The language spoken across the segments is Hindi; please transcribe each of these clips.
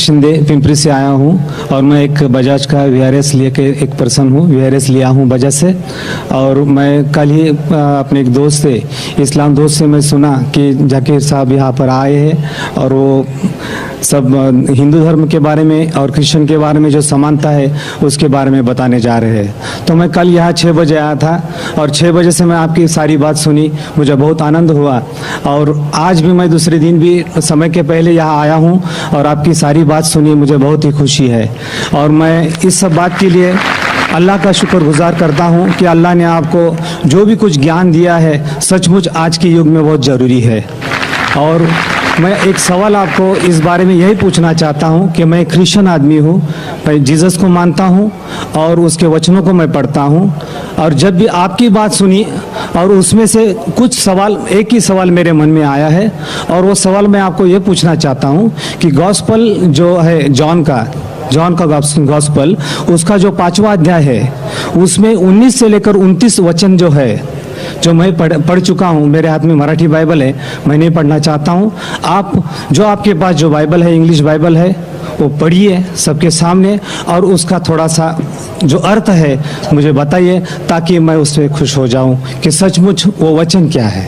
शिंदे पिंपरी से आया हूँ और मैं एक बजाज का वीआरएस लेके एक पर्सन हूँ, वीआरएस लिया हूँ बजाज से। और मैं कल ही अपने एक दोस्त से, इस्लाम दोस्त से मैं सुना कि जाकिर साहब यहाँ पर आए हैं और वो सब हिंदू धर्म के बारे में और क्रिश्चियन के बारे में जो समानता है उसके बारे में बताने जा रहे हैं। तो मैं कल यहाँ 6 बजे आया था और 6 बजे से मैं आपकी सारी बात सुनी, मुझे बहुत आनंद हुआ। और आज भी मैं दूसरे दिन भी समय के पहले यहाँ आया हूँ और आपकी सारी बात सुनी, मुझे बहुत ही खुशी है। और मैं इस सब बात के लिए अल्लाह का शुक्रगुजार करता हूँ कि अल्लाह ने आपको जो भी कुछ ज्ञान दिया है सचमुच आज के युग में बहुत ज़रूरी है। और मैं एक सवाल आपको इस बारे में यही पूछना चाहता हूँ कि मैं क्रिश्चियन आदमी हूँ, मैं जीसस को मानता हूँ और उसके वचनों को मैं पढ़ता हूँ। और जब भी आपकी बात सुनी और उसमें से कुछ सवाल, एक ही सवाल मेरे मन में आया है और वो सवाल मैं आपको ये पूछना चाहता हूँ कि गॉस्पल जो है जॉन का गॉस्पल, उसका जो 5वां अध्याय है उसमें 19 से लेकर 29 वचन जो है, जो मैं पढ़ चुका हूँ, मेरे हाथ में मराठी बाइबल है, मैं नहीं पढ़ना चाहता हूँ। आप जो आपके पास जो बाइबल है, इंग्लिश बाइबल है, वो पढ़िए सबके सामने और उसका थोड़ा सा जो अर्थ है मुझे बताइए ताकि मैं उससे खुश हो जाऊँ कि सचमुच वो वचन क्या है।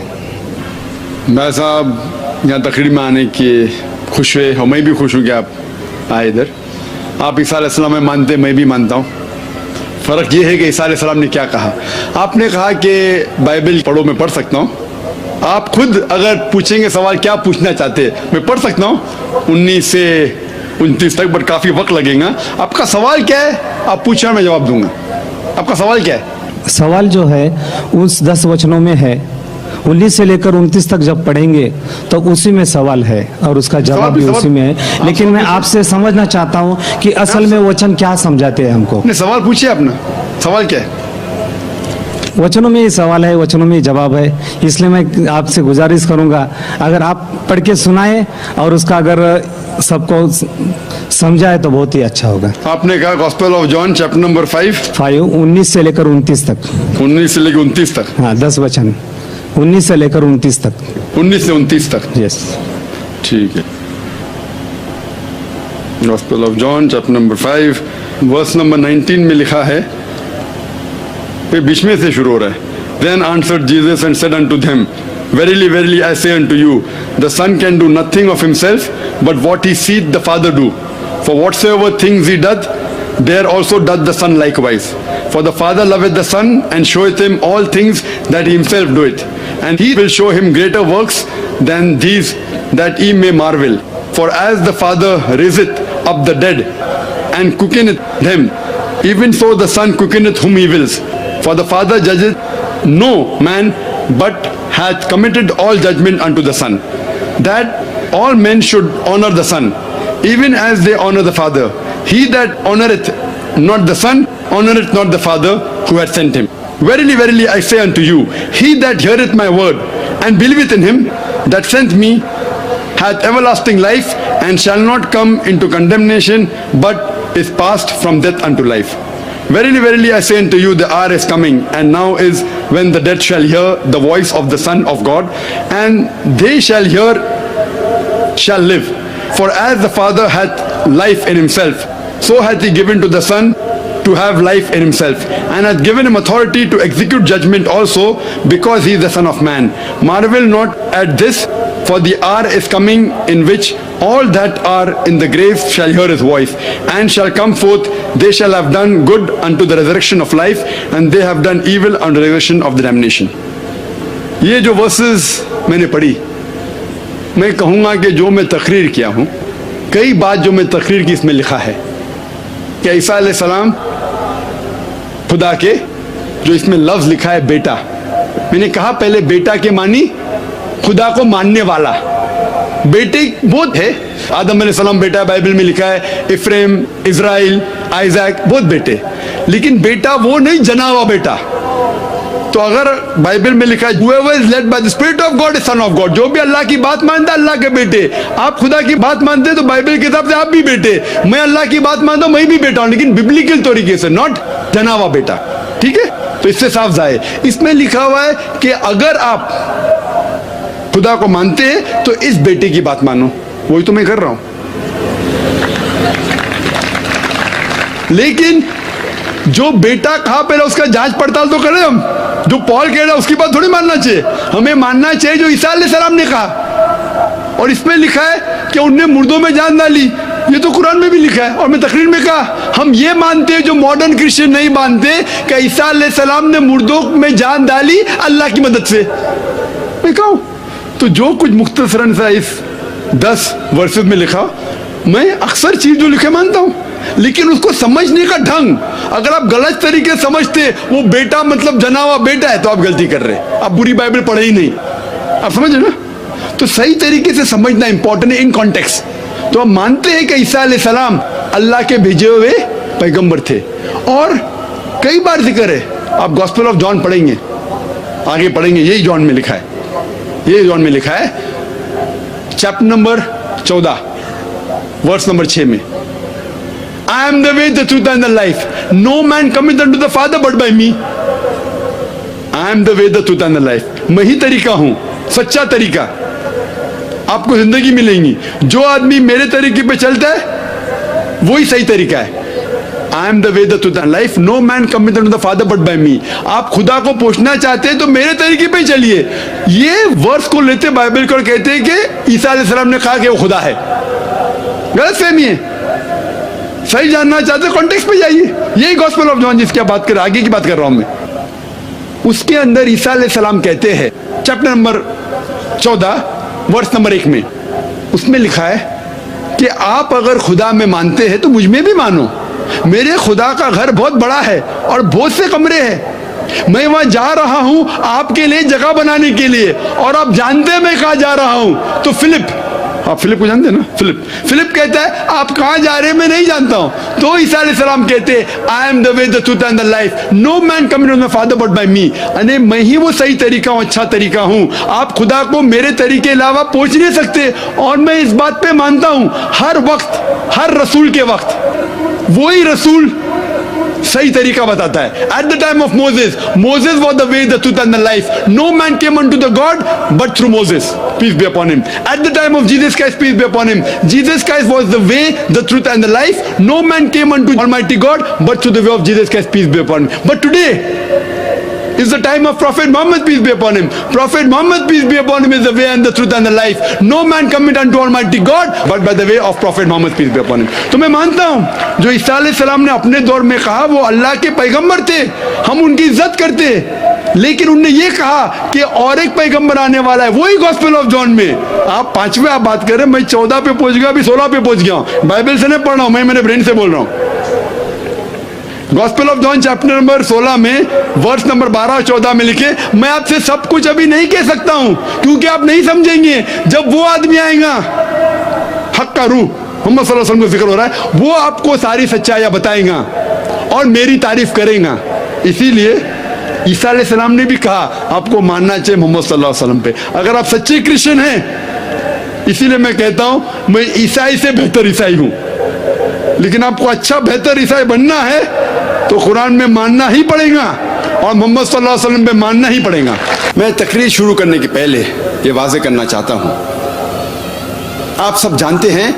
मैं साहब यहाँ तकरीर में आने के खुश हुए और मैं भी खुश हूँ कि आप आए इधर। आप ईसा अलैहिस्सलाम में मानते, मैं भी मानता हूँ। फ़र्क ये है कि ईसा अलैहिस्सलाम ने क्या कहा। आपने कहा कि बाइबल पढ़ो, मैं पढ़ सकता हूँ। आप खुद अगर पूछेंगे सवाल क्या पूछना चाहते हैं, मैं पढ़ सकता हूँ 19 से 29 तक, बट काफ़ी वक्त लगेगा। आपका सवाल क्या है आप पूछना, मैं जवाब दूंगा। आपका सवाल क्या है? सवाल जो है उस 10 वचनों में है, 19 से लेकर 29 तक जब पढ़ेंगे तो उसी में सवाल है और उसका जवाब भी उसी में है। लेकिन मैं आपसे समझना चाहता हूँ कि असल में वचन क्या समझाते हैं हमको। अपने सवाल पूछिए, अपना सवाल क्या है? वचनों में ही सवाल है, वचनों में ही जवाब है। इसलिए मैं आपसे गुजारिश करूंगा अगर आप पढ़ के सुनाए और उसका अगर सबको समझाए तो बहुत ही अच्छा होगा। आपने कहा gospel of John chapter number 5 19 से लेकर 29 तक। 19 से लेकर 29 तक, हाँ 10 वचन, 19 से लेकर 29 तक। 19 से 29 तक, यस ठीक है। Gospel of John chapter number 5 verse number 19 में लिखा है, ये बीच में से शुरू हो रहा है। Then answered Jesus and said unto them, Verily, verily, I say unto you, the Son can do nothing of himself, but what he seeth the Father do. For whatsoever things he doth, there also doth the Son likewise. For the Father loveth the Son, and showeth him all things that he himself doeth. And he will show him greater works than these, that ye may marvel. For as the Father raiseth up the dead, and quickeneth them, even so the Son quickeneth whom he wills. For the Father judgeth no man, but hath committed all judgment unto the Son, that all men should honor the Son, even as they honor the Father. He that honoreth not the Son, honoreth not the Father who hath sent him. Verily, verily, I say unto you, he that heareth my word, and believeth in him that sent me, hath everlasting life, and shall not come into condemnation, but is passed from death unto life. Verily, verily, I say unto you, the hour is coming, and now is, when the dead shall hear the voice of the Son of God, and they shall live. For as the Father hath life in himself, so hath he given to the Son to have life in himself, and hath given him authority to execute judgment also, because he is the Son of Man. Marvel not at this, for the hour is coming in which all that are in the grave shall hear his voice, and shall come forth. They shall have done good unto the resurrection of life, and they have done evil unto the resurrection of the damnation. ये जो वर्सेस मैंने पढ़ी, मैं कहूँगा कि जो मैं तकरीर किया हूँ, कई बात जो मैं तकरीर की इसमें लिखा है कि ईसा अलैहिस्सलाम खुदा के, जो इसमें लफ्ज़ लिखा है बेटा, मैंने कहा पहले बेटा के मानी खुदा को मानने वाला। बेटे बहुत है, आदम अलैहिस्सलाम बेटा बाइबल में लिखा है, इफ्रेम, इज़राइल, आइजैक, बहुत बेटे, लेकिन बेटा वो नहीं, जना हुआ बेटा। तो अगर बाइबल में लिखा है whoever is led by the spirit of God is son of God, जो भी अल्लाह की बात मानता है अल्लाह के बेटे। आप खुदा की बात मानते हैं तो बाइबल के हिसाब से आप भी बेटे, मैं अल्लाह की बात मानता हूं, मैं भी बेटा हूं, लेकिन बिब्लिकल तरीके से, नॉट जना हुआ बेटा। ठीक है, तो इससे साफ जाए, इसमें लिखा हुआ है कि अगर आप खुदा को मानते हैं तो इस बेटे की बात मानो। वही तो मैं कर रहा हूं। लेकिन जो बेटा कहा पहले उसका जांच पड़ताल तो करें हम। जो पॉल कह रहा है उसकी बात थोड़ी मानना चाहिए, हमें मानना चाहिए जो ईसा अलैहिस्सलाम ने कहा। और इसमें लिखा है कि उनने मुर्दों में जान डाली, ये तो कुरान में भी लिखा है। और मैं तकरीर में कहा हम ये मानते हैं जो मॉडर्न क्रिश्चियन नहीं मानते कि ईसा अलैहिस्सलाम ने मुर्दों में जान डाली अल्लाह की मदद से। मैं कहूं तो जो कुछ मुख्तसरन सा इस 10 वर्सेस में लिखा, मैं अक्सर चीज जो लिखे मानता हूं, लेकिन उसको समझने का ढंग अगर आप गलत तरीके से समझते, वो बेटा मतलब जना हुआ बेटा है, तो आप गलती कर रहे हैं, आप बुरी बाइबल पढ़े ही नहीं। आप समझ रहे ना? तो सही तरीके से समझना इंपॉर्टेंट है इन कॉन्टेक्स्ट। तो हम मानते हैं कि ईसा अलैहिस्सलाम अल्लाह के भेजे हुए पैगंबर थे, और कई बार जिक्र है। आप गॉस्पेल ऑफ जॉन पढ़ेंगे, आगे पढ़ेंगे, यही जॉन में लिखा है, यही जॉन में लिखा है, चैप्टर नंबर 14 वर्स नंबर 6 में, I am the way, the truth and the life. No man cometh unto the Father but by me. I am the way, the truth and the life. मैं ही तरीका हूं, सच्चा तरीका। आपको जिंदगी मिलेगी। जो आदमी मेरे तरीके पे चलता है वही सही तरीका है। I am the way, the truth and life. No man cometh unto the Father but by me. आप खुदा को पहुंचना चाहते हैं तो मेरे तरीके पे चलिए। ये वर्स को लेते बाइबल को कहते हैं कि ईसा अलैहिस्सलाम ने कहा कि वो खुदा है। गलत फहमी है। सही जानना चाहते हो कॉन्टेक्स्ट पे जाइए। यही गॉस्पेल ऑफ जॉन जिसकी बात कर, आगे की बात कर रहा हूं मैं, उसके अंदर ईसा अलैहिस्सलाम कहते हैं, चैप्टर नंबर 14 वर्स नंबर 1 में, उसमें लिखा है कि आप अगर खुदा में मानते हैं तो मुझ में भी मानो। मेरे खुदा का घर बहुत बड़ा है और बहुत से कमरे हैं। मैं वहां जा रहा हूं आपके लिए जगह बनाने के लिए, और आप जानते हैं मैं कहां जा रहा हूं। तो आप फिलिप को जानते हैं ना? फिलिप कहता है आप कहां जा रहे हैं मैं नहीं जानता हूं। तो ईसा अलैहिस्सलाम कहते हैं I am the way, the truth and the life, no man coming to my father but by me. अने मैं ही वो सही तरीका हूं, अच्छा तरीका हूं। आप खुदा को मेरे तरीके अलावा पहुंच नहीं सकते। और मैं इस बात पे मानता हूं हर वक्त, हर रसूल के वक्त वही रसूल सही तरीका बताता है। At the time of Moses was the way, the truth and the life, no man came unto the God but through Moses, peace be upon him. At the time of Jesus Christ, peace be upon him, Jesus Christ was the way, the truth and the life, no man came unto almighty God but through the way of Jesus Christ, peace be upon him. But today is the time of Prophet Muhammad, peace be upon him. Prophet Muhammad, peace be upon him, is the way and the truth and the life. No man cometh unto Almighty God but by the way of Prophet Muhammad, peace be upon him. तो मैं मानता हूं जो ईसा अलैहिस्सलाम ने अपने दौर में कहा वो अल्लाह के पैगंबर थे, हम उनकी इज्जत करते हैं। लेकिन उनने ये कहा कि और एक पैगंबर आने वाला है, वही गॉस्पेल ऑफ जॉन में। आप 5वें आप बात कर रहे हैं, मैं 14 पे पहुंच गया, अभी 16 पे पहुंच गया हूं। बाइबल से नहीं पढ़ रहा हूं, मैं मेरे ब्रेन से बोल रहा हूं। Gospel of John chapter number 16 में वर्स नंबर 12 और 14 में लिखे, मैं आपसे सब कुछ अभी नहीं कह सकता हूं क्योंकि आप नहीं समझेंगे। जब वो आदमी आएगा, हक का रूह, मोहम्मद सल्लल्लाहु अलैहि वसल्लम का जिक्र हो रहा है, वो आपको सारी सच्चाइयां बताएगा और मेरी तारीफ करेगा। इसीलिए ईसा अलैहिस्सलाम ने भी कहा आपको मानना चाहिए मोहम्मद सल्लल्लाहु अलैहि वसल्लम पे, अगर आप सच्चे क्रिश्चियन हैं। इसीलिए मैं कहता हूं मैं ईसाई से बेहतर ईसाई हूं, लेकिन आपको अच्छा बेहतर ईसाई बनना है तो कुरान में मानना ही पड़ेगा और मोहम्मद सल्लल्लाहु अलैहि वसल्लम पे मानना ही पड़ेगा। मैं तकरीर शुरू करने के पहले ये वाज़ेह करना चाहता हूं, आप सब जानते हैं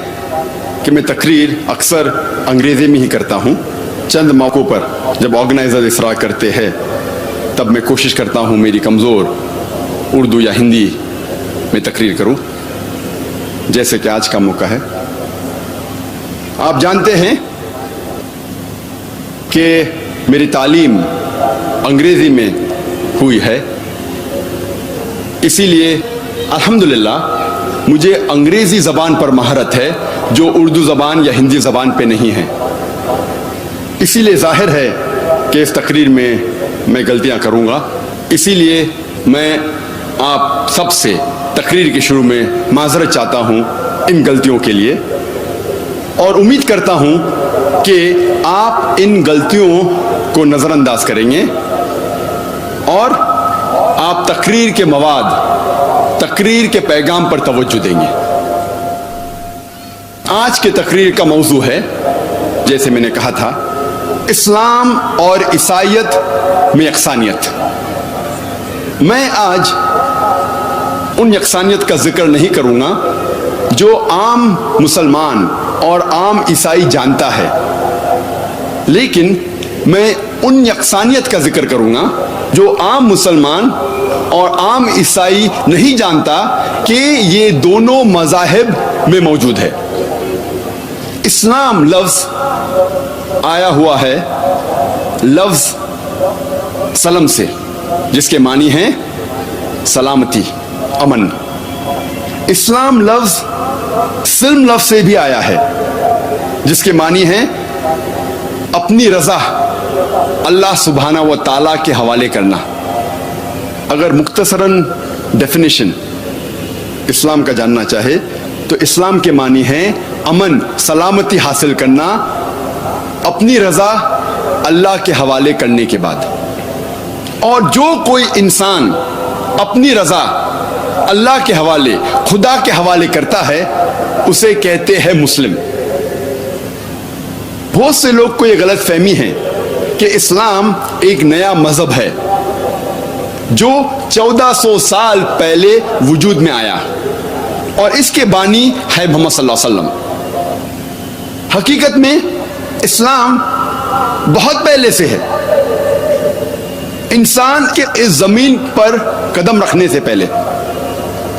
कि मैं तकरीर अक्सर अंग्रेजी में ही करता हूं। चंद मौक़ों पर जब ऑर्गेनाइजर इसरार करते हैं तब मैं कोशिश करता हूं मेरी कमज़ोर उर्दू या हिंदी में तकरीर करूं, जैसे कि आज का मौका है। आप जानते हैं कि मेरी तालीम अंग्रेजी में हुई है, इसीलिए अल्हम्दुलिल्लाह मुझे अंग्रेजी ज़बान पर महारत है जो उर्दू ज़बान या हिंदी ज़बान पे नहीं है। इसीलिए जाहिर है कि इस तकरीर में मैं गलतियां करूंगा, इसीलिए मैं आप सबसे तकरीर के शुरू में माजरत चाहता हूं इन गलतियों के लिए, और उम्मीद करता हूं कि आप इन गलतियों को नज़रअंदाज करेंगे और आप तकरीर के मवाद, तकरीर के पैगाम पर तवज्जो देंगे। आज के तकरीर का मौजू है, जैसे मैंने कहा था, इस्लाम और ईसाईयत में यकसानियत। मैं आज उन यकसानियत का जिक्र नहीं करूंगा जो आम मुसलमान और आम ईसाई जानता है। लेकिन मैं उन यकसानियत का जिक्र करूंगा जो आम मुसलमान और आम ईसाई नहीं जानता कि ये दोनों मज़ाहिब में मौजूद है। इस्लाम लफ्ज़ आया हुआ है लफ्ज़ सलम से, जिसके मानी हैं सलामती, अमन। इस्लाम लफ्ज़ सिल्म लफ्ज़ से भी आया है, जिसके मानी हैं अपनी रज़ा अल्लाह सुब्हाना व ताला के हवाले करना। अगर मुख्तसरन डेफिनेशन इस्लाम का जानना चाहे तो इस्लाम के मानी हैं अमन, सलामती हासिल करना अपनी रज़ा अल्लाह के हवाले करने के बाद। और जो कोई इंसान अपनी रज़ा अल्लाह के हवाले, खुदा के हवाले करता है, उसे कहते हैं मुस्लिम। बहुत से लोग को यह गलत फहमी है कि इस्लाम एक नया मजहब है जो 1400 साल पहले वजूद में आया और इसके बानी है मोहम्मद सल्लल्लाहु अलैहि वसल्लम। हकीकत में इस्लाम बहुत पहले से है, इंसान के इस जमीन पर कदम रखने से पहले,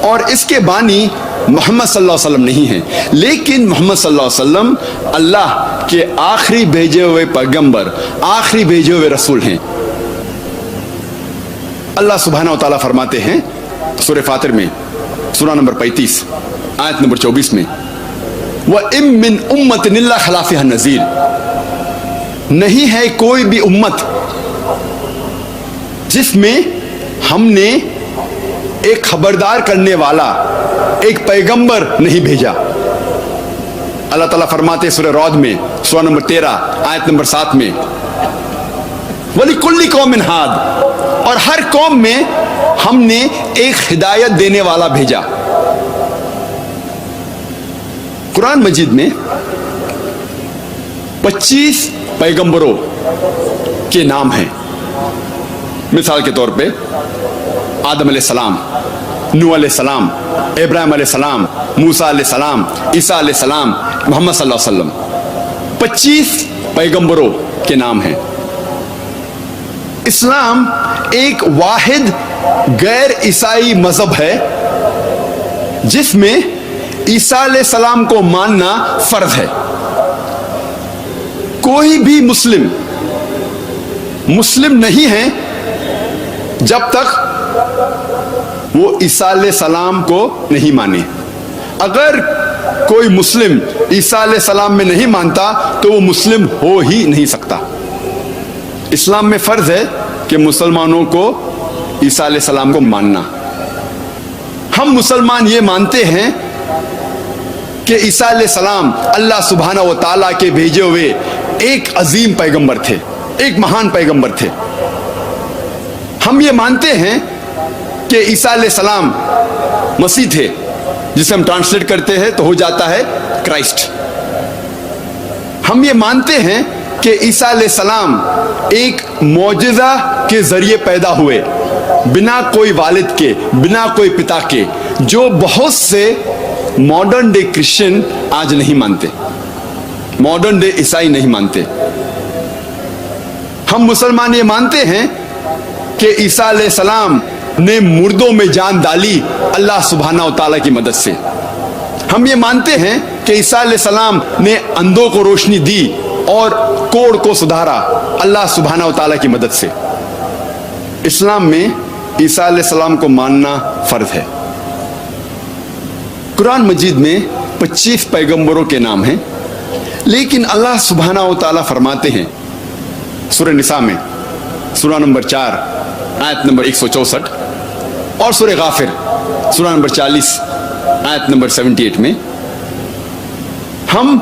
और इसके बानी मोहम्मद सल्लल्लाहु अलैहि वसल्लम नहीं है, लेकिन मोहम्मद सल्लल्लाहु अलैहि वसल्लम अल्लाह के आखिरी भेजे हुए पैगंबर, आखिरी भेजे हुए रसूल हैं। अल्लाह सुब्हानहू व तआला फरमाते हैं सूरह फातिर में, सूरा नंबर 35 आयत नंबर 24 में, व इम मिन उम्मतिन इल्ला खला फ़ीहा नज़ीर, नहीं है कोई भी उम्मत जिसमें हमने एक खबरदार करने वाला, एक पैगंबर नहीं भेजा। अल्लाह ताला फरमाते सूरह रौद में, सूरा नंबर 13 आयत नंबर 7 में, वलिकुल्लि कौमिन हाद, और हर कौम में हमने एक हिदायत देने वाला भेजा। कुरान मजीद में 25 पैगंबरों के नाम हैं। मिसाल के तौर पे आदम अलैहिस्सलाम, नूह अलैहिस्सलाम, इब्राहिम अलैहिस्सलाम, मूसा अलैहिस्सलाम, ईसा अलैहिस्सलाम, मोहम्मद सल्लल्लाहु अलैहि वसल्लम, 25 पैगंबरों के नाम हैं। इस्लाम एक वाहिद गैर ईसाई मजहब है जिसमें ईसा अलैहिस्सलाम को मानना फर्ज है। कोई भी मुस्लिम नहीं है जब तक वो ईसा अलैहिस्सलाम को नहीं माने। अगर कोई मुस्लिम ईसा अलैहिस्सलाम में नहीं मानता तो वो मुस्लिम हो ही नहीं सकता। इस्लाम में फर्ज है कि मुसलमानों को ईसा अलैहिस्सलाम को मानना। हम मुसलमान ये मानते हैं कि ईसा अलैहिस्सलाम अल्लाह सुब्हानहू व तआला के भेजे हुए एक अजीम पैगंबर थे, एक महान पैगंबर थे। हम ये मानते हैं कि ईसा अलैहिस्सलाम मसीह थे, जिसे हम ट्रांसलेट करते हैं तो हो जाता है क्राइस्ट। हम ये मानते हैं कि ईसा अलैहिस्सलाम एक मौजिज़ा के जरिए पैदा हुए, बिना कोई वालिद के, बिना कोई पिता के, जो बहुत से मॉडर्न डे क्रिश्चियन आज नहीं मानते, मॉडर्न डे ईसाई नहीं मानते। हम मुसलमान ये मानते हैं कि ईसा अलैहिस्सलाम ने मुर्दों में जान डाली अल्लाह सुब्हानहू व तआला की मदद से। हम ये मानते हैं कि ईसा अलैहिस्सलाम ने अंधों को रोशनी दी और कोढ़ को सुधारा अल्लाह सुब्हानहू व तआला की मदद से। इस्लाम में ईसा अलैहिस्सलाम को मानना फर्ज है। कुरान मजीद में 25 पैगंबरों के नाम हैं, लेकिन अल्लाह सुब्हानहू व तआला फरमाते हैं सूरह निसा में, सूरा नंबर 4 आयत नंबर 164, और सूरह गाफिर सूरा नंबर 40 आयत नंबर 78 में, हम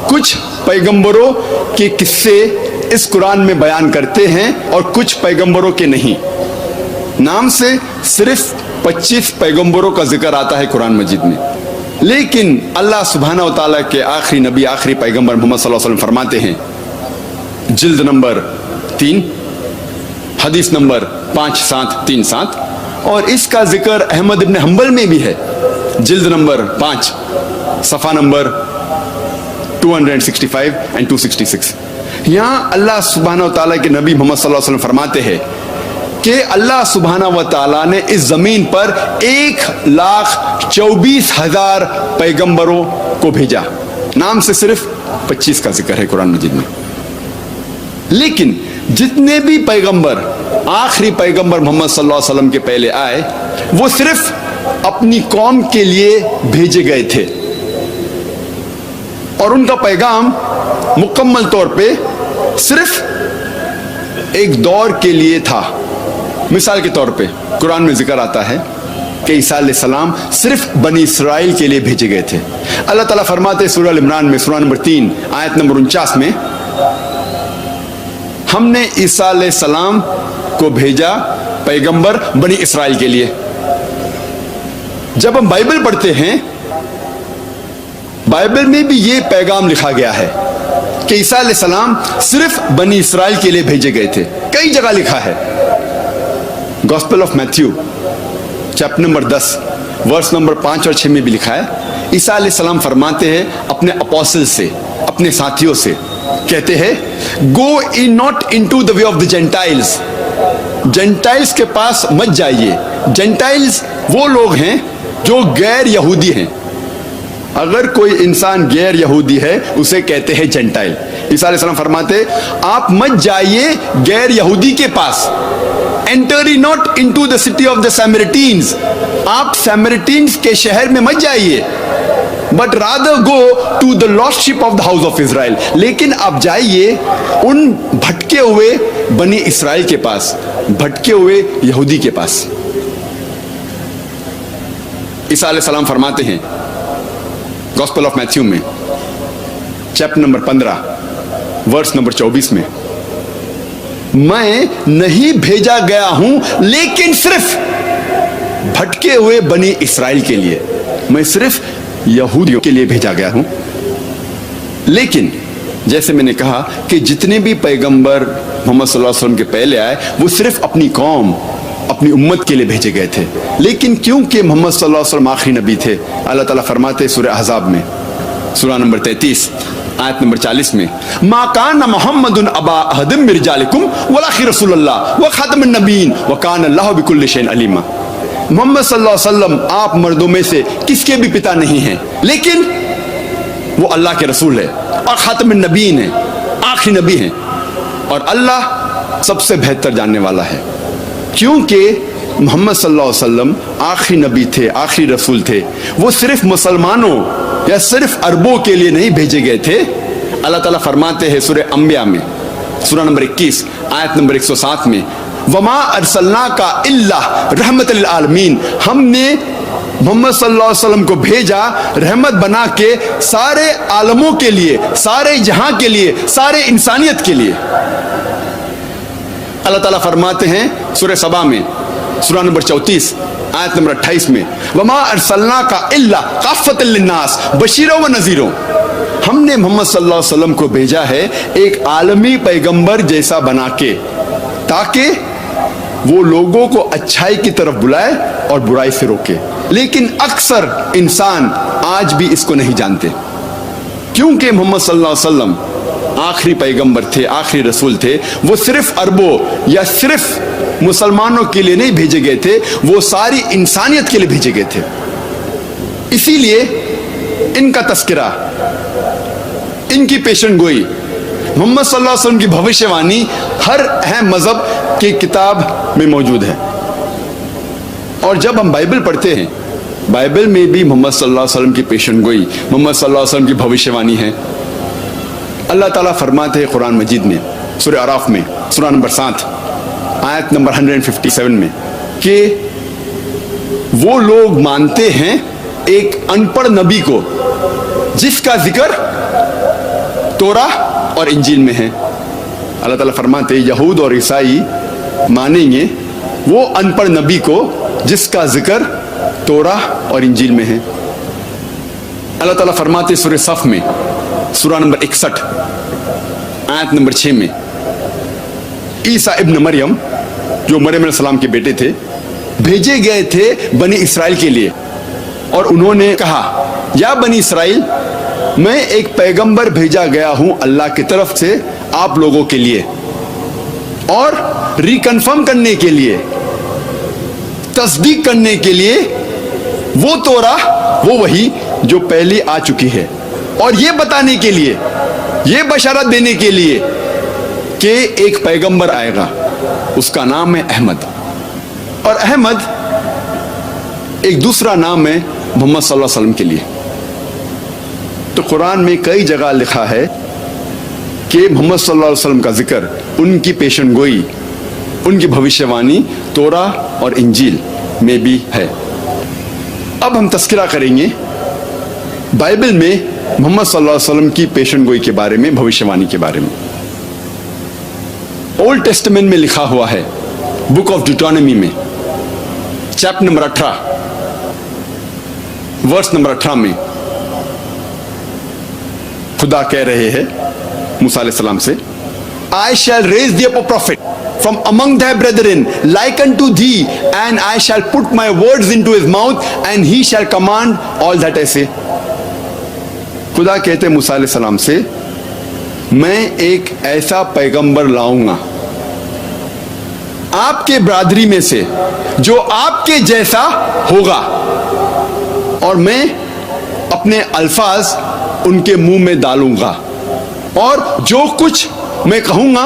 कुछ पैगंबरों के किस्से इस कुरान में बयान करते हैं और कुछ पैगंबरों के नहीं। नाम से सिर्फ 25 पैगंबरों का जिक्र आता है कुरान मजीद में, लेकिन अल्लाह सुब्हानहू व तआला के आखिरी नबी, आखिरी पैगंबर मोहम्मद सल्लल्लाहु अलैहि वसल्लम फरमाते हैं, जिल्द नंबर 3 हदीस नंबर 5737, और इसका जिक्र अहमद इब्न हंबल में भी है, जिल्द नंबर 5 सफ़ा नंबर 265 एंड 266। यहां अल्लाह सुब्हानहू व तआला के नबी मोहम्मद सल्लल्लाहु अलैहि वसल्लम फरमाते हैं कि अल्लाह सुब्हानहू व तआला ने इस जमीन पर 1,24,000 पैगंबरों को भेजा। नाम से सिर्फ 25 का जिक्र है कुरान मजीद में। लेकिन जितने भी पैगंबर आखिरी पैगंबर मोहम्मद सल्लल्लाहु अलैहि वसल्लम के पहले आए, वो सिर्फ अपनी कौम के लिए भेजे गए थे और उनका पैगाम मुकम्मल तौर पे सिर्फ एक दौर के लिए था। मिसाल के तौर पे कुरान में जिक्र आता है कि ईसा अलैहिस्सलाम सिर्फ बनी इसराइल के लिए भेजे गए थे। अल्लाह ताला फरमाते हैं सूरह इमरान में सूरह नंबर 3 आयत नंबर 49 में, हमने ईसा अलैहिस्सलाम को भेजा पैगंबर बनी इसराइल के लिए। जब हम बाइबल पढ़ते हैं, बाइबल में भी ये पैगाम लिखा गया है कि ईसा अलैहिस्सलाम सिर्फ बनी इसराइल के लिए भेजे गए थे। कई जगह लिखा है। Gospel of Matthew chapter number 10 verse number 5 और 6 में भी लिखा है, ईसा अलैहिस्सलाम फरमाते हैं अपने अपोस्टल से, अपने साथियों से, कहते हैं, go in not into the way of the gentiles. Gentiles के पास मत जाइए। जेंटाइल्स वो लोग हैं जो गैर यहूदी हैं। अगर कोई इंसान गैर यहूदी है उसे कहते हैं जेंटाइल। ईसा अलैहिस्सलाम फरमाते, आप मत जाइए गैर यहूदी के पास। Enter not into the city of the samaritans. आप सैमरिटीन्स के शहर में मत जाइए, but rather go to the lost ship of the house of Israel. लेकिन आप जाइए उन भटके हुए बनी इसराइल के पास, भटके हुए यहूदी के पास। ईसा अलैहिस्सलाम फरमाते हैं गॉस्पेल ऑफ मैथ्यू में चैप्टर नंबर 15 वर्स नंबर 24 में, मैं नहीं भेजा गया हूं लेकिन सिर्फ भटके हुए बनी इसराइल के लिए। मैं सिर्फ यहूदियों के लिए भेजा गया हूं। लेकिन जैसे मैंने कहा कि जितने भी पैगंबर मोहम्मद सल्लल्लाहु अलैहि वसल्लम के पहले आए, वो सिर्फ अपनी कौम, अपनी उम्मत के लिए भेजे गए थे। लेकिन क्योंकि मोहम्मद सल्लल्लाहु अलैहि वसल्लम आखिरी नबी थे, अल्लाह ताला फरमाते सूरह अहज़ाब में सूरह नंबर 33 आयत नंबर 40 में, मा कान मोहम्मदुन अबा अहदिम मिन रिजालिकुम वलाकिन रसूलुल्लाह व खातमुन नबीय्यीन व कान अल्लाहु बिकुल्लि शैइन अलीमा। मोहम्मद सल्लल्लाहु अलैहि वसल्लम आप मर्दों में से किसके भी पिता नहीं हैं, लेकिन वो अल्लाह के रसूल है और खातमुन नबीय्यीन है, आखिरी नबी हैं, और अल्लाह सबसे बेहतर जानने वाला है। क्योंकि मोहम्मद सल्लल्लाहु अलैहि वसल्लम आखिरी नबी थे, आखिरी रसूल थे। वो सिर्फ मुसलमानों या सिर्फ अरबों के लिए नहीं भेजे गए थे। अल्लाह ताला फरमाते हैं सूरह अंबिया में सूरह नंबर 21 आयत नंबर 107 में, वमा अरसलनाका इल्ला रहमतल लिल आलमीन। हमने मोहम्मद सल्लल्लाहु अलैहि वसल्लम को भेजा रहमत बना के सारे आलमों के लिए, सारे जहां के लिए, सारे इंसानियत के लिए। अल्लाह ताला फरमाते हैं सूरह सबा में सूरह नंबर 34 आयत नंबर 28 में, वमा अरसलनाका इल्ला काफ़तल लिन्नास बशीरों व नज़ीरों। हमने मोहम्मद सल्लल्लाहु अलैहि वसल्लम को भेजा है एक आलमी पैगंबर जैसा बना के, ताकि वो लोगों को अच्छाई की तरफ बुलाए और बुराई से रोके। लेकिन अक्सर इंसान आज भी इसको नहीं जानते, क्योंकि मोहम्मद सल्लल्लाहु अलैहि वसल्लम आखिरी पैगंबर थे, आखिरी रसूल थे। वो सिर्फ अरबों या सिर्फ मुसलमानों के लिए नहीं भेजे गए थे, वो सारी इंसानियत के लिए भेजे गए थे। इसीलिए इनका तस्करा, इनकी पेशन गोई, मोहम्मद सल्लल्लाहु अलैहि वसल्लम की भविष्यवाणी हर अहम मजहब की किताब में मौजूद है। और जब हम बाइबल पढ़ते हैं, बाइबल में भी मोहम्मद सल्लल्लाहु अलैहि वसल्लम की पेशन गोई, मोहम्मद सल्लल्लाहु अलैहि वसल्लम की भविष्यवाणी है। अल्लाह ताला फरमाते हैं कुरान मजीद में सूरह अराफ में सूरह नंबर 7 आयत नंबर 157 में कि वो लोग मानते हैं एक अनपढ़ नबी को जिसका जिक्र तोरा और इंजील में है। अल्लाह ताला फरमाते हैं यहूद और ईसाई मानेंगे वो अनपढ़ नबी को जिसका जिक्र तोरा और इंजील में है। अल्लाह ताला फरमाते सूरह सफ में सूरह नंबर 61 आयत नंबर 6 में, ईसा इब्न मरियम जो मरियम अलैहिस्सलाम के बेटे थे, भेजे गए थे बनी इसराइल के लिए, और उन्होंने कहा या बनी इसराइल मैं एक पैगंबर भेजा गया हूं अल्लाह की तरफ से आप लोगों के लिए, और रिकन्फर्म करने के लिए, तस्दीक करने के लिए वो तोरा, वो वही जो पहले आ चुकी है, और ये बताने के लिए, ये बशारत देने के लिए कि एक पैगंबर आएगा, उसका नाम है अहमद। और अहमद एक दूसरा नाम है मोहम्मद सल्लल्लाहु अलैहि वसल्लम के लिए। तो कुरान में कई जगह लिखा है कि मोहम्मद सल्लल्लाहु अलैहि वसल्लम का जिक्र, उनकी पेशन गोई, उनकी भविष्यवाणी तोरा और इंजील में भी है। अब हम तस्करा करेंगे बाइबल में मोहम्मद सल्लल्लाहु अलैहि वसल्लम की पेशन गोई के बारे में, भविष्यवाणी के बारे में। ओल्ड टेस्टामेंट में लिखा हुआ है, बुक ऑफ डिटोनॉमी में, चैप्टर नंबर 18, वर्स नंबर 18 में खुदा कह रहे हैं मूसा अलैहि सलाम से, I shall raise thee up a prophet from among thy brethren like unto thee, and I shall put my words into his mouth, and he shall command all that I say. खुदा कहते मूसा अलैहि सलाम से, मैं एक ऐसा पैगंबर लाऊंगा आपके बरादरी में से जो आपके जैसा होगा, और मैं अपने अल्फाज उनके मुंह में डालूंगा, और जो कुछ मैं कहूंगा